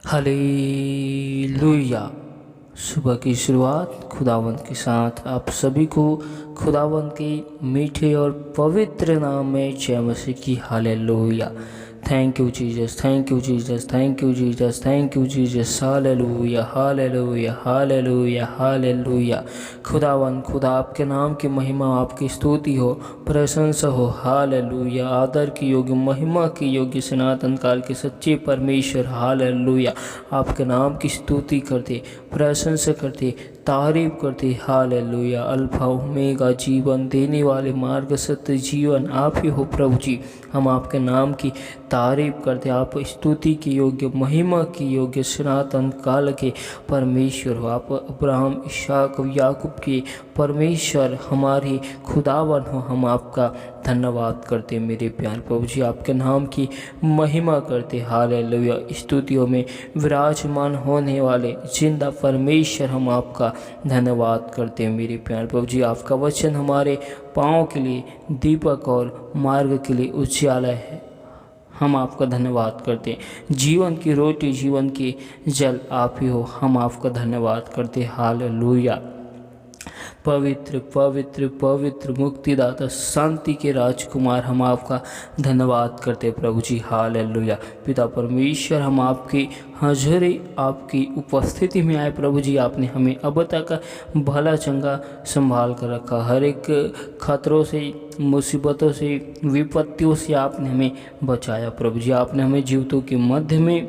Hallelujah. सुबह की शुरुआत खुदावंद के साथ आप सभी को खुदावंद के मीठे और पवित्र नाम में जय मसीह की। Hallelujah. Thank you Jesus, thank you Jesus, thank you Jesus, thank you Jesus. Hallelujah, hallelujah, hallelujah, hallelujah. खुदावंद खुदा आपके नाम की महिमा, आपकी स्तुति हो, प्रशंसा हो। हालेलुया। आदर की योग्य, महिमा की योग्य, सनातन काल के सच्चे परमेश्वर। हालेलुया। आपके नाम की स्तुति करते, प्रशंसा करते, तारीफ करते। हालेलुया। अल्फा ओमेगा, जीवन देने वाले, मार्ग, सत्य, जीवन आप ही हो प्रभु जी। हम आपके नाम की तारीफ करते। आप स्तुति के योग्य, महिमा की योग्य, सनातन काल के परमेश्वर हो। आप अब्राहम, इसहाक, याकूब के परमेश्वर, हमारे खुदावन हो। हम आपका धन्यवाद करते मेरे प्यार प्रभु जी। आपके नाम की महिमा करते। हालेलुया। स्तुतियों में विराजमान होने वाले जिंदा परमेश्वर, हम आपका धन्यवाद करते मेरे प्यार प्रभु जी। आपका वचन हमारे पाँव के लिए दीपक और मार्ग के लिए उजाला है। हम आपका धन्यवाद करते। जीवन की रोटी, जीवन के जल आप ही हो। हम आपका धन्यवाद करते। हालेलुया। पवित्र पवित्र पवित्र मुक्तिदाता, शांति के राजकुमार, हम आपका धन्यवाद करते प्रभु जी। हालेलुया। पिता परमेश्वर, हम आपकी हाजिरी, आपकी उपस्थिति में आए प्रभु जी। आपने हमें अब तक भला चंगा संभाल कर रखा। हर एक खतरों से, मुसीबतों से, विपत्तियों से आपने हमें बचाया प्रभु जी। आपने हमें जीवितों के मध्य में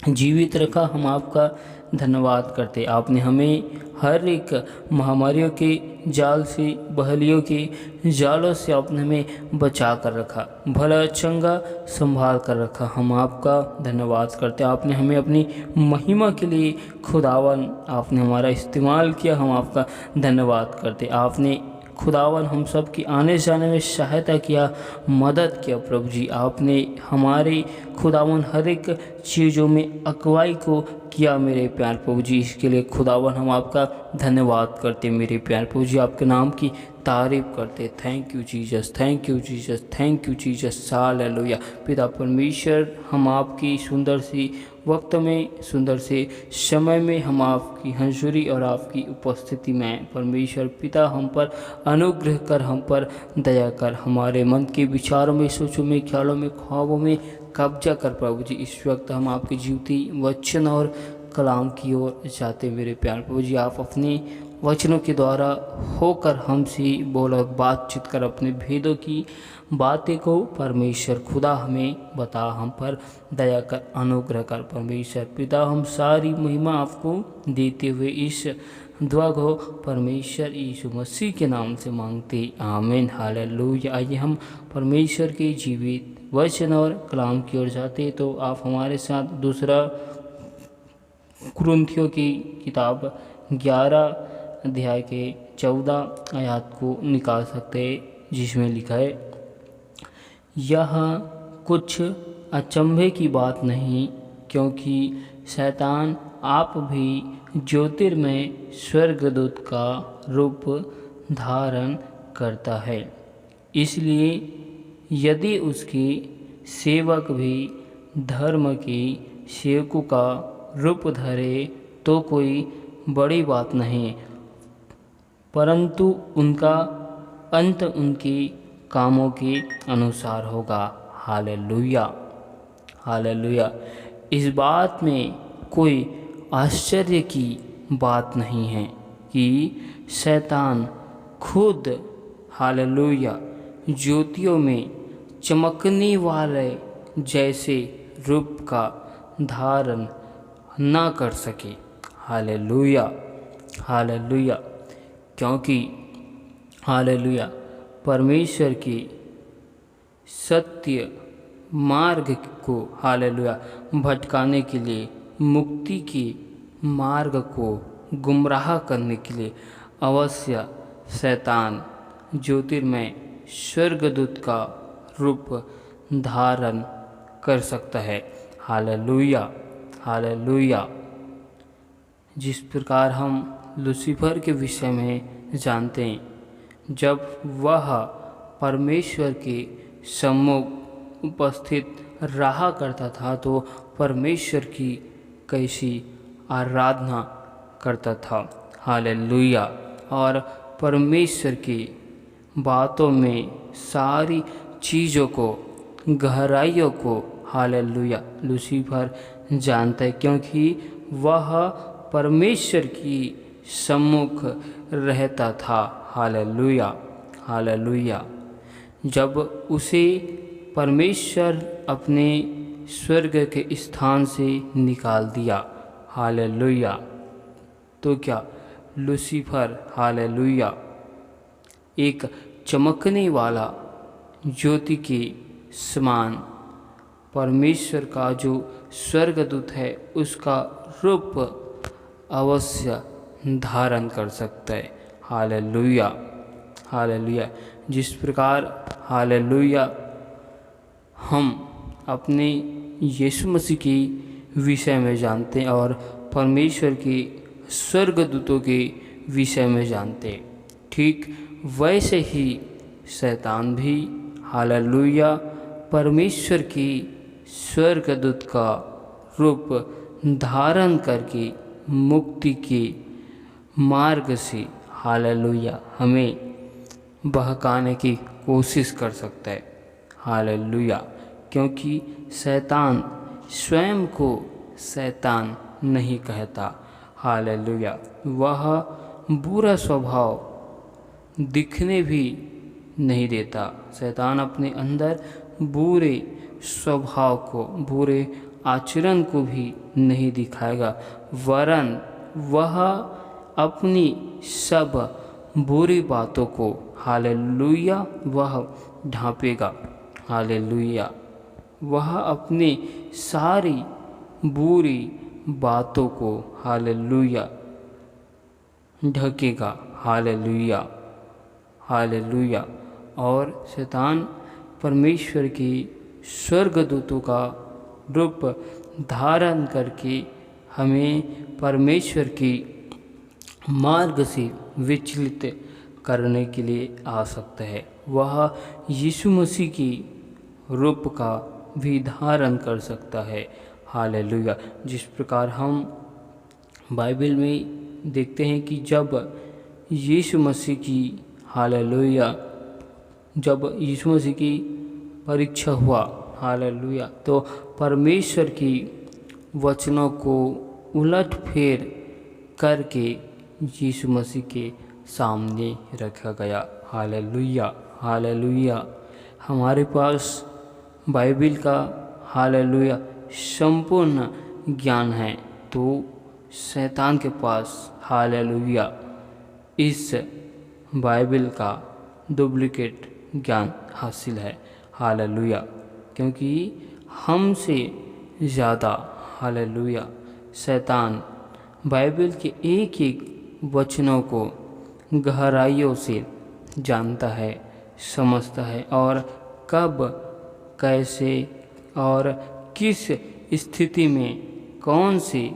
जीवित रखा। हम आपका धन्यवाद करते। आपने हमें हर एक महामारियों के जाल से, बहलियों के जालों से आपने हमें बचा कर रखा, भला चंगा संभाल कर रखा। हम आपका धन्यवाद करते। आपने हमें अपनी महिमा के लिए खुदावन, आपने हमारा इस्तेमाल किया। हम आपका धन्यवाद करते। आपने खुदावन हम सब की आने जाने में सहायता किया, मदद किया प्रभु जी। आपने हमारे खुदावन हर एक चीज़ों में अगुवाई को किया मेरे प्यार प्रभु जी। इसके लिए खुदावन हम आपका धन्यवाद करते मेरे प्यार प्रभु जी। आपके नाम की तारीफ करते। Thank you Jesus, thank you Jesus, thank you Jesus. Hallelujah. पिता परमेश्वर, हम आपकी सुंदर सी वक्त में, सुंदर से समय में, हम आपकी हंसुरी और आपकी उपस्थिति में परमेश्वर पिता हम पर अनुग्रह कर, हम पर दया कर। हमारे मन के विचारों में, सोचों में, ख्यालों में, ख्वाबों में कब्जा कर प्रभु जी। इस वक्त हम आपके जीवती वचन और कलाम की ओर जाते मेरे प्यार प्रभु जी। आप अपने वचनों के द्वारा होकर हमसे बोलो, बातचीत कर, अपने भेदों की बातें को परमेश्वर खुदा हमें बता, हम पर दया कर, अनुग्रह कर परमेश्वर पिता। हम सारी महिमा आपको देते हुए इस दुआ को परमेश्वर यीशु मसीह के नाम से मांगते, आमीन। हालेलुया। आइए हम परमेश्वर के जीवित वचन और कलाम की ओर जाते। तो आप हमारे साथ दूसरा कुरिन्थियों की किताब 11 अध्याय के 14 आयत को निकाल सकते हैं, जिसमें लिखा है, यह कुछ अचंभे की बात नहीं, क्योंकि शैतान आप भी ज्योतिर्मय स्वर्गदूत का रूप धारण करता है। इसलिए यदि उसके सेवक भी धर्म के सेवकों का रूप धरे तो कोई बड़ी बात नहीं, परंतु उनका अंत उनके कामों के अनुसार होगा। Hallelujah, hallelujah. इस बात में कोई आश्चर्य की बात नहीं है कि शैतान खुद, हालेलुया, ज्योतियों में चमकने वाले जैसे रूप का धारण ना कर सके। Hallelujah, hallelujah. क्योंकि हालेलुया परमेश्वर के सत्य मार्ग को, हालेलुया, भटकाने के लिए, मुक्ति के मार्ग को गुमराह करने के लिए अवश्य शैतान ज्योतिर्मय स्वर्गदूत का रूप धारण कर सकता है। Hallelujah, hallelujah. जिस प्रकार हम लूसीफर के विषय में जानते हैं, जब वह परमेश्वर के सम्मुख उपस्थित रहा करता था तो परमेश्वर की कैसी आराधना करता था। हालेलुया। और परमेश्वर की बातों में सारी चीज़ों को, गहराइयों को, हालेलुया, लूसीफर जानता है, क्योंकि वह परमेश्वर की सम्मुख रहता था। Hallelujah, hallelujah. जब उसे परमेश्वर अपने स्वर्ग के स्थान से निकाल दिया, हालेलुया, तो क्या लूसीफर, हालेलुया, एक चमकने वाला ज्योति के समान परमेश्वर का जो स्वर्गदूत है उसका रूप अवश्य धारण कर सकता है। Hallelujah, hallelujah. जिस प्रकार, हालेलुया, हम अपने यीशु मसीह के विषय में जानते हैं और परमेश्वर के स्वर्गदूतों के विषय में जानते हैं, ठीक वैसे ही शैतान भी, हालेलुया, परमेश्वर की स्वर्गदूत का रूप धारण करके मुक्ति के मार्ग से, हालेलुया, हमें बहकाने की कोशिश कर सकता है। हालेलुया। क्योंकि शैतान स्वयं को शैतान नहीं कहता। हालेलुया। वह बुरा स्वभाव दिखने भी नहीं देता। शैतान अपने अंदर बुरे स्वभाव को, बुरे आचरण को भी नहीं दिखाएगा, वरन वह अपनी सब बुरी बातों को, हालेलुया, वह ढांपेगा। हालेलुया। वह अपनी सारी बुरी बातों को, हालेलुया, ढकेगा। Hallelujah, hallelujah. और शैतान परमेश्वर के स्वर्गदूतों का रूप धारण करके हमें परमेश्वर की मार्ग से विचलित करने के लिए आ सकता है। वह यीशु मसीह की रूप का भी धारण कर सकता है। हालेलुया। जिस प्रकार हम बाइबल में देखते हैं कि जब यीशु मसीह की, हालेलुया, जब यीशु मसीह की परीक्षा हुआ, हालेलुया, तो परमेश्वर की वचनों को उलट फेर करके यीशु मसीह के सामने रखा गया। Hallelujah, hallelujah. हमारे पास बाइबल का, हालेलुया, संपूर्ण ज्ञान है, तो शैतान के पास, हालेलुया, इस बाइबल का डुप्लीकेट ज्ञान हासिल है। हालेलुया। क्योंकि हमसे ज़्यादा, हालेलुया, शैतान बाइबल के एक एक वचनों को गहराइयों से जानता है, समझता है, और कब, कैसे और किस स्थिति में कौन से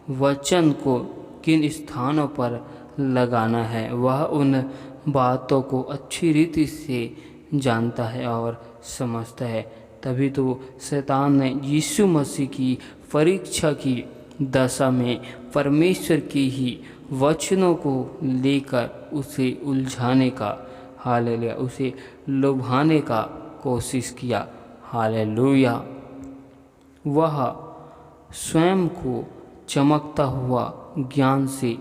वचन को किन स्थानों पर लगाना है, वह उन बातों को अच्छी रीति से जानता है और समझता है। तभी तो शैतान ने यीशु मसीह की परीक्षा की दशा में परमेश्वर की ही वचनों को लेकर उसे उलझाने का, हालेलुया, उसे लुभाने का कोशिश किया। हालेलुया। वह स्वयं को चमकता हुआ, ज्ञान से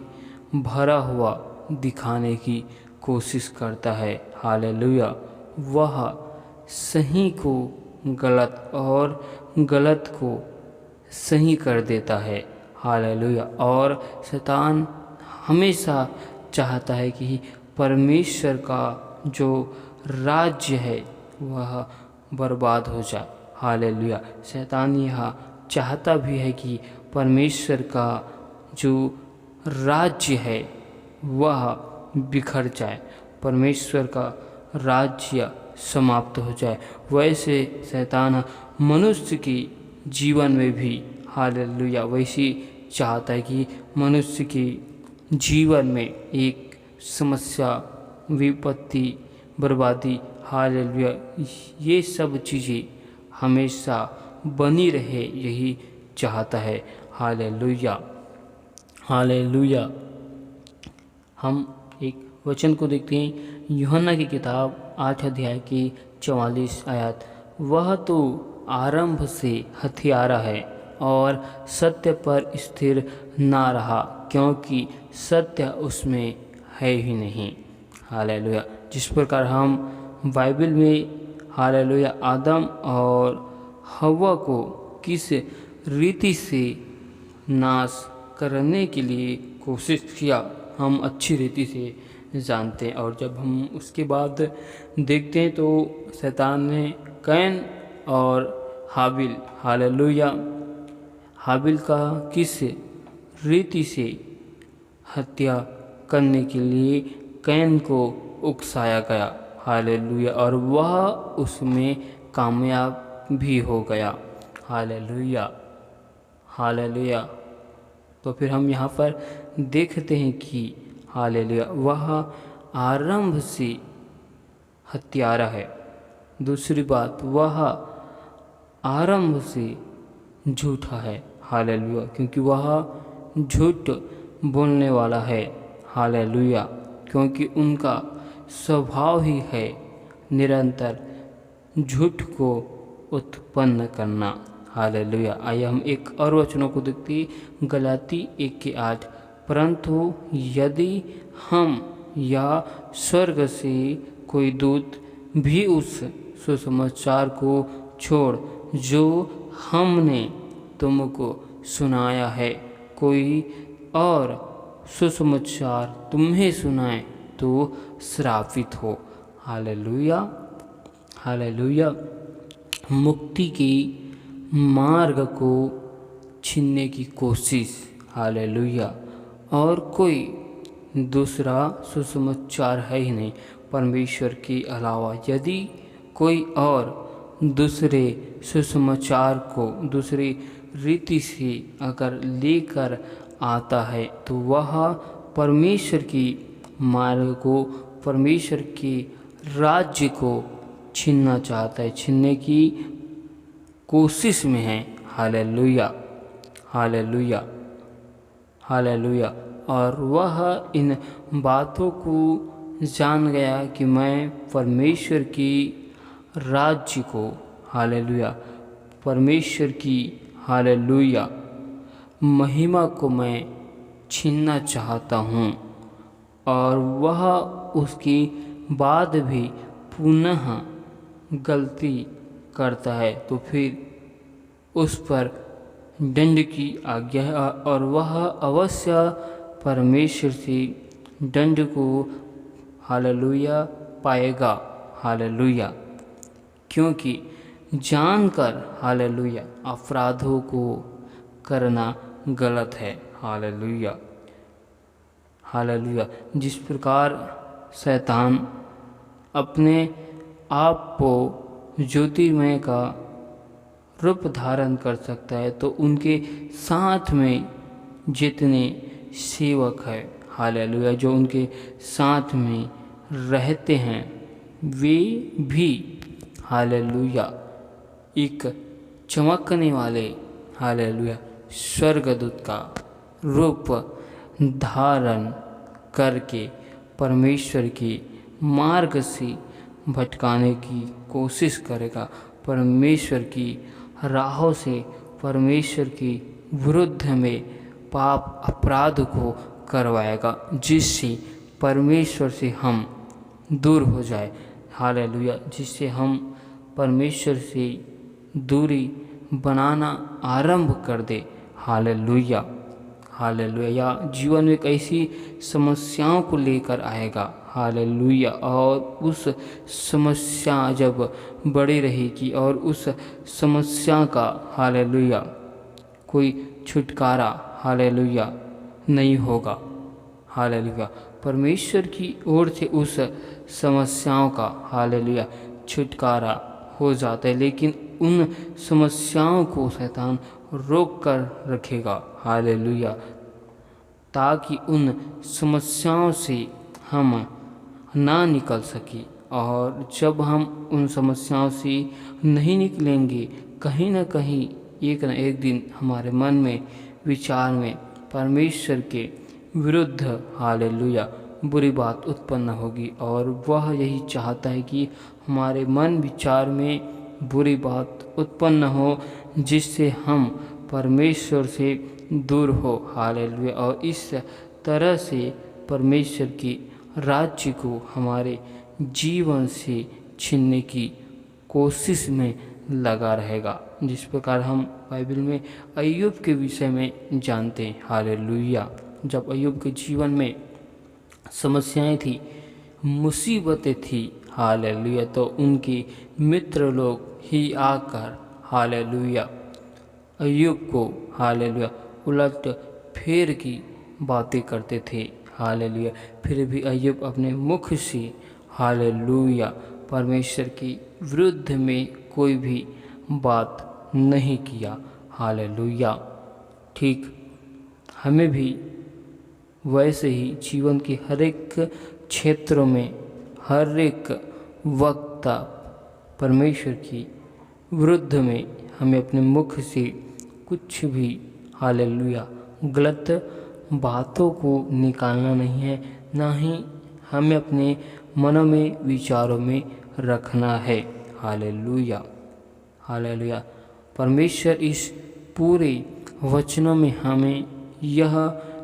भरा हुआ दिखाने की कोशिश करता है। हालेलुया। वह सही को गलत और गलत को सही कर देता है। हालेलुया। और शैतान हमेशा चाहता है कि परमेश्वर का जो राज्य है वह बर्बाद हो जाए। हालेलुया। शैतान यह चाहता भी है कि परमेश्वर का जो राज्य है वह बिखर जाए, परमेश्वर का राज्य समाप्त हो जाए। वैसे शैतान मनुष्य के जीवन में भी, हालेलुया, वैसे चाहता है कि मनुष्य के जीवन में एक समस्या, विपत्ति, बर्बादी, हालेलुया, ये सब चीज़ें हमेशा बनी रहे, यही चाहता है। Hallelujah, hallelujah. हम एक वचन को देखते हैं, यूहन्ना की किताब 8 अध्याय की 44 आयत। वह तो आरंभ से हथियारा है और सत्य पर स्थिर ना रहा, क्योंकि सत्य उसमें है ही नहीं। हालेलुया। जिस प्रकार हम बाइबल में हालेलुया आदम और हव्वा को किस रीति से नाश करने के लिए कोशिश किया, हम अच्छी रीति से जानते हैं। और जब हम उसके बाद देखते हैं तो शैतान ने कैन और हाबिल, हालेलुया, हाबिल का किस रीति से हत्या करने के लिए कैन को उकसाया गया। हालेलुया। और वह उसमें कामयाब भी हो गया। Hallelujah, hallelujah. तो फिर हम यहाँ पर देखते हैं कि हालेलुया वह आरंभ से हत्यारा है। दूसरी बात, वह आरंभ से झूठा है। हालेलुया, क्योंकि वह झूठ बोलने वाला है। हालेलुया, क्योंकि उनका स्वभाव ही है निरंतर झूठ को उत्पन्न करना। हालेलुया। आइए हम एक और वचनों को देखते हैं, गलाती 1:8। परंतु यदि हम या स्वर्ग से कोई दूत भी उस सुसमाचार को छोड़ जो हमने तुमको सुनाया है, कोई और सुसमाचार तुम्हें सुनाए तो श्रापित हो। Hallelujah, hallelujah. मुक्ति के मार्ग को छीनने की कोशिश। हालेलुया। और कोई दूसरा सुसमाचार है ही नहीं परमेश्वर के अलावा। यदि कोई और दूसरे सुसमाचार को दूसरी रीति से अगर लेकर आता है तो वह परमेश्वर की मार्ग को, परमेश्वर के राज्य को छीनना चाहता है, छीनने की कोशिश में है। Hallelujah, hallelujah, hallelujah. और वह इन बातों को जान गया कि मैं परमेश्वर की राज्य को, हालेलुया, परमेश्वर की, हालेलुया, महिमा को मैं छीनना चाहता हूँ। और वह उसके बाद भी पुनः गलती करता है तो फिर उस पर दंड की आज्ञा है और वह अवश्य परमेश्वर से दंड को, हालेलुया, पाएगा। हालेलुया, क्योंकि जानकर, हालेलुया, अपराधों को करना गलत है। Hallelujah, hallelujah. जिस प्रकार शैतान अपने आप को ज्योतिर्मय का रूप धारण कर सकता है तो उनके साथ में जितने सेवक हैं, हालेलुया, जो उनके साथ में रहते हैं वे भी, हालेलुया, एक चमकने वाले, हालेलुया, स्वर्गदूत का रूप धारण करके परमेश्वर के मार्ग से भटकाने की कोशिश करेगा, परमेश्वर की राहों से, परमेश्वर की विरुद्ध में पाप अपराध को करवाएगा, जिससे परमेश्वर से हम दूर हो जाए। हालेलुया, जिससे हम परमेश्वर से दूरी बनाना आरंभ कर दे। Hallelujah, hallelujah. या जीवन में कैसी समस्याओं को लेकर आएगा। हालेलुया। और उस समस्या जब बड़ी रहेगी और उस समस्या का, हालेलुया, कोई छुटकारा, हालेलुया, नहीं होगा। हालेलुया। परमेश्वर की ओर से उस समस्याओं का, हालेलुया, छुटकारा हो जाता है, लेकिन उन समस्याओं को शैतान रोक कर रखेगा। हालेलुया, ताकि उन समस्याओं से हम ना निकल सके। और जब हम उन समस्याओं से नहीं निकलेंगे, कहीं ना कहीं एक न एक दिन हमारे मन में, विचार में परमेश्वर के विरुद्ध हालेलुया बुरी बात उत्पन्न होगी, और वह यही चाहता है कि हमारे मन विचार में बुरी बात उत्पन्न हो, जिससे हम परमेश्वर से दूर हो हालेलुया, और इस तरह से परमेश्वर के राज्य को हमारे जीवन से छीनने की कोशिश में लगा रहेगा। जिस प्रकार हम बाइबल में अय्यूब के विषय में जानते हैं हालेलुया। जब अय्यूब के जीवन में समस्याएं थी, मुसीबतें थी हालेलुया, तो उनके मित्र लोग ही आकर हालेलुया अय्यूब को हालेलुया उलट फेर की बातें करते थे हालेलुया। फिर भी अय्यूब अपने मुख से हालेलुया परमेश्वर के विरुद्ध में कोई भी बात नहीं किया हालेलुया। ठीक हमें भी वैसे ही जीवन के हर एक क्षेत्रों में हर एक वक्त परमेश्वर की विरुद्ध में हमें अपने मुख से कुछ भी हालेलुया गलत बातों को निकालना नहीं है, ना ही हमें अपने मनों में विचारों में रखना है हालेलुया हालेलुया। परमेश्वर इस पूरे वचनों में हमें यह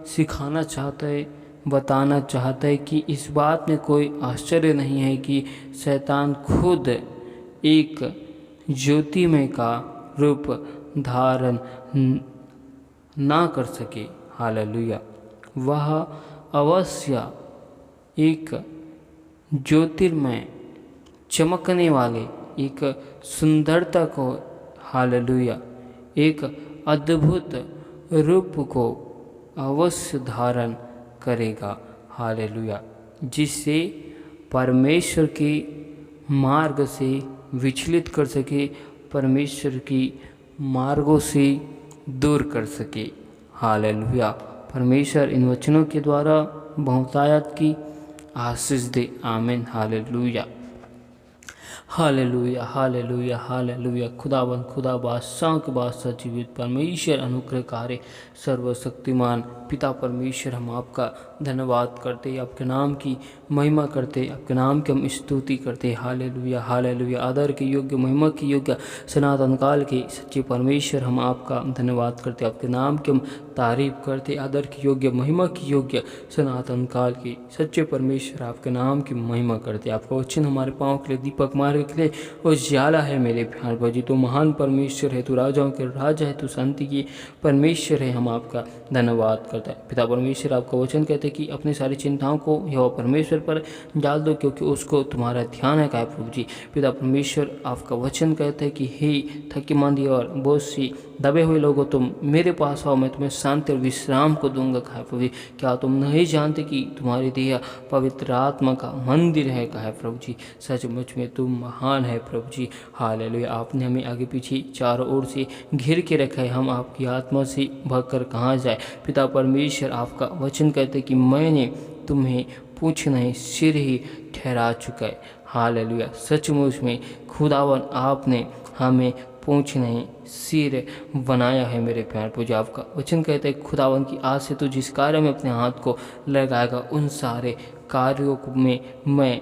सिखाना चाहता है, बताना चाहता है कि इस बात में कोई आश्चर्य नहीं है कि शैतान खुद एक ज्योतिमय का रूप धारण ना कर सके हालेलुया। वह अवश्य एक ज्योतिर्मय चमकने वाले एक सुंदरता को हालेलुया एक अद्भुत रूप को अवश्य धारण करेगा हालेलुया, जिससे परमेश्वर के मार्ग से विचलित कर सके, परमेश्वर की मार्गों से दूर कर सके हालेलुया। परमेश्वर इन वचनों के द्वारा बहुतायत की आशीष दे, आमीन हालेलुया हालेलुया हालेलुया हालेलुया। खुदावन खुदा बादशाह के बादशाह जीवित परमेश्वर अनुग्रहकारी सर्वशक्तिमान पिता परमेश्वर, हम आपका धन्यवाद करते, आपके नाम की महिमा करते, आपके नाम की हम स्तुति करते हालेलुया हालेलुया। आदर के योग्य, महिमा की योग्य, सनातन काल के सच्चे परमेश्वर, हम आपका धन्यवाद करते, आपके नाम की हम तारीफ करते। आदर की योग्य, महिमा की योग्य, सनातन काल के सच्चे परमेश्वर, आपके नाम की महिमा करते। आपका वचन हमारे पाँव के लिए दीपक, मार्ग के लिए उजाला है मेरे प्यार भाजी। तू महान परमेश्वर है, तू राजाओं के राजा है, तू शांति की परमेश्वर है, हम आपका धन्यवाद करते हैं पिता परमेश्वर। आपका वचन कहते हैं कि अपनी सारी चिंताओं को यहोवा परमेश्वर पर डाल दो, क्योंकि उसको तुम्हारा ध्यान है कहा प्रभु जी। पिता परमेश्वर, आपका वचन कहते हैं कि हे थकी मांदी और बहुत सी दबे हुए लोगों, तुम मेरे पास आओ, मैं तुम्हें शांति और विश्राम को दूंगा कहा प्रभु जी। क्या तुम नहीं जानते कि तुम्हारी देह पवित्र आत्मा का मंदिर है कहा प्रभु जी। सचमुच में तुम महान है प्रभु जी हालेलुया। आपने हमें आगे पीछे चारों ओर से घिर के रखा है, हम आपकी आत्मा से भगकर कहाँ जाए। पिता परमेश्वर, आपका वचन कहते कि मैंने तुम्हें पूछ नहीं सिर ही ठहरा चुका है हालेलुया। सचमुच में खुदावन, आपने हमें पूछ नहीं सिर बनाया है मेरे प्यार पूजा। आपका वचन कहते हैं खुदावन की आज से तो जिस कार्य में अपने हाथ को लगाएगा, उन सारे कार्यों में मैं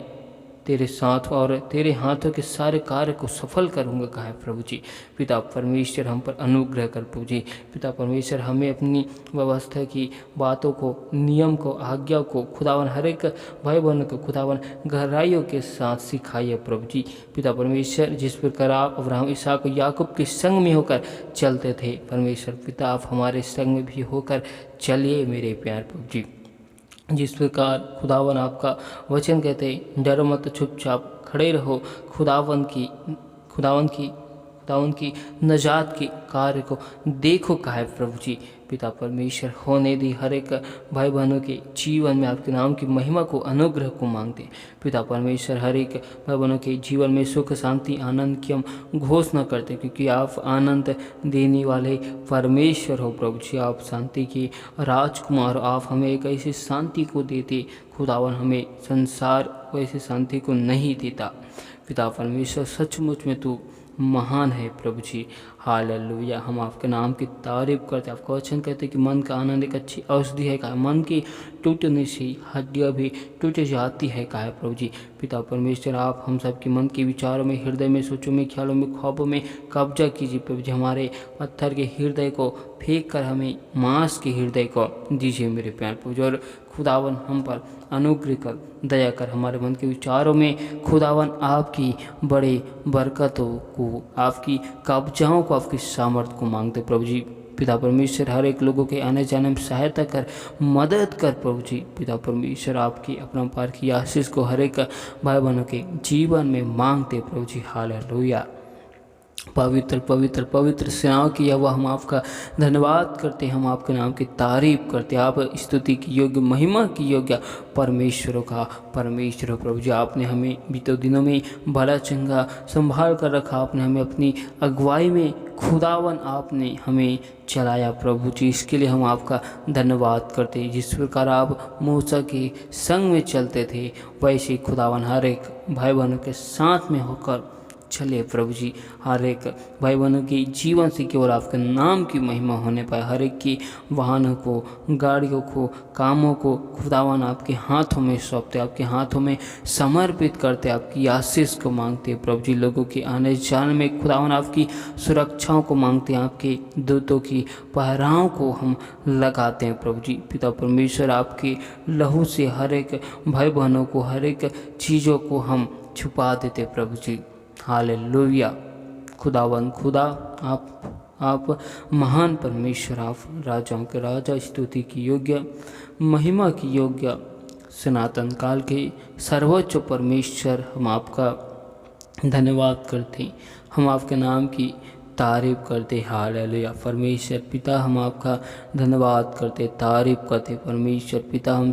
तेरे साथ और तेरे हाथों के सारे कार्य को सफल करूंगा कहा है प्रभु जी। पिता परमेश्वर, हम पर अनुग्रह कर प्रभु जी। पिता परमेश्वर, हमें अपनी व्यवस्था की बातों को, नियम को, आज्ञा को खुदावन हर एक भाई बहनों को खुदावन गहराइयों के साथ सिखाइए प्रभु जी। पिता परमेश्वर, जिस प्रकार आप अब्राहम, इसहाक और याकूब के संग में होकर चलते थे परमेश्वर पिता, आप हमारे संग में भी होकर चलिए मेरे प्यार प्रभु जी। जिस प्रकार खुदावन आपका वचन कहते, डरो मत, चुपचाप खड़े रहो, खुदावन की नजात के कार्य को देखो कहा है प्रभु जी। पिता परमेश्वर, होने दी हर एक भाई बहनों के जीवन में आपके नाम की महिमा को, अनुग्रह को मांगते। पिता परमेश्वर, हर एक भाई बहनों के जीवन में सुख, शांति, आनंद की हम घोषणा करते, क्योंकि आप आनंद देने वाले परमेश्वर हो प्रभु जी। आप शांति के राजकुमार, आप हमें एक ऐसी शांति को देते खुदावन, हमें संसार वैसे शांति को नहीं देता। पिता परमेश्वर, सचमुच में तू महान है प्रभु जी। हालेलुया। हम आपके नाम की तारीफ करते, आपका वचन कहते कि मन का आनंद एक अच्छी औषधि है। का मन की टूटने से हड्डियाँ भी टूट जाती है। का है प्रभु जी। पिता परमेश्वर, आप हम सब के मन के विचारों में, हृदय में, सोचों में, ख्यालों में, ख्वाबों में कब्जा कीजिए प्रभु जी। हमारे पत्थर के हृदय को फेंक कर हमें मांस के हृदय को दीजिए मेरे प्यार प्रभु जी। और खुदावन हम पर अनुग्रह कर, दया कर, हमारे मन के विचारों में खुदावन आपकी बड़े बरकतों को, आपकी कब्जाओं को, आपकी सामर्थ को मांगते प्रभु जी। पिता परमेश्वर, हर एक लोगों के आने जाने में सहायता कर, मदद कर प्रभु जी। पिता परमेश्वर, आपकी अपना पार की आशीष को हर एक भाई बहनों के जीवन में मांगते प्रभु जी। हालेलुया। पवित्र पवित्र पवित्र सेनाओं की यहोवा, हम आपका धन्यवाद करते, हम आपके नाम की तारीफ करते। आप स्तुति की योग्य, महिमा की योग्य परमेश्वरों का परमेश्वर हो प्रभु जी। आपने हमें बीते दिनों में भला चंगा संभाल कर रखा। आपने हमें अपनी अगुवाई में खुदावन आपने हमें चलाया प्रभु जी। इसके लिए हम आपका धन्यवाद करते। जिस प्रकार आप मूसा के संग में चलते थे, वैसे खुदावन हर एक भाई बहनों के साथ में होकर चले प्रभु जी। हर एक भाई बहनों के जीवन से केवल आपके नाम की महिमा होने पाए। हर एक की वाहनों को, गाड़ियों को, कामों को खुदावन आपके हाथों में सौंपते, आपके हाथों में समर्पित करते, आपकी आशीष को मांगते प्रभु जी। लोगों के आने जाने में खुदावन आपकी सुरक्षाओं को मांगते हैं, आपके दूतों की पहराओं को हम लगाते हैं प्रभु जी। पिता परमेश्वर, आपके लहू से हर एक भाई बहनों को, हर एक चीज़ों को हम छुपा देते प्रभु जी। हालेलुया। खुदावन खुदा, आप महान परमेश्वर, आप राजाओं के राजा, स्तुति की योग्य, महिमा की योग्य, सनातन काल के सर्वोच्च परमेश्वर, हम आपका धन्यवाद करते, हम आपके नाम की तारीफ करते। हालेलुया। परमेश्वर पिता, हम आपका धन्यवाद करते, तारीफ करते। परमेश्वर पिता, हम